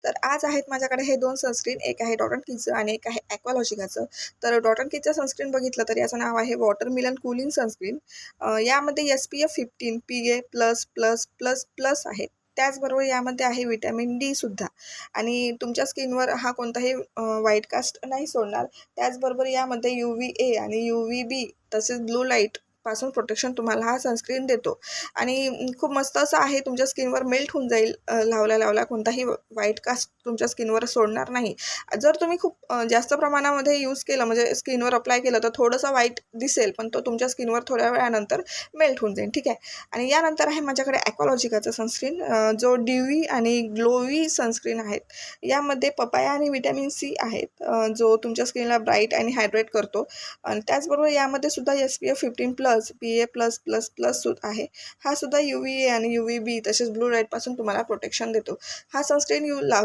तर आज आहेत माझ्याकडे हे 2 सनस्क्रीन, एक आहे डॉट एंड कीचं आणि एक आहे ॲक्वालॉजिकाचं. तर डॉट एंड कीचं सनस्क्रीन बघितलं तर याचं नाव आहे वॉटरमेलन कूलिंग सनस्क्रीन. यामध्ये SPF 15 PA++++ आहे. त्याचबरोबर यामध्ये आहे व्हिटॅमिन डी सुद्धा आणि तुमच्या स्किनवर हा कोणताही व्हाईट कास्ट नाही सोडणार. त्याचबरोबर यामध्ये UVA आणि UVB तसेच ब्लू लाईट पासून प्रोटेक्शन तुम्हाला हा सनस्क्रीन देतो आणि खूप मस्त असं आहे. तुमच्या स्किनवर मेल्ट होऊन जाईल लावल्या कोणताही व्हाईट कास्ट तुमच्या स्किनवर सोडणार नाही. जर तुम्ही खूप जास्त प्रमाणामध्ये यूज केलं म्हणजे स्किनवर अप्लाय केलं तर थोडंसं व्हाईट दिसेल, पण तो तुमच्या स्किनवर थोड्या वेळानंतर मेल्ट होऊन जाईल, ठीक आहे. आणि यानंतर आहे माझ्याकडे ॲक्वालॉजिकाचं सनस्क्रीन, जो ड्यूई आणि ग्लोवी सनस्क्रीन आहेत. यामध्ये पपाया आणि व्हिटॅमिन सी आहेत, जो तुमच्या स्किनला ब्राईट आणि हायड्रेट करतो. आणि त्याचबरोबर यामध्ये सुद्धा SPF 15+ PA+++ आहे. हा सुद्धा UVA आणि UVB तसेच ब्लू लाईटपासून तुम्हाला प्रोटेक्शन देतो. हा सनस्क्रीन लाव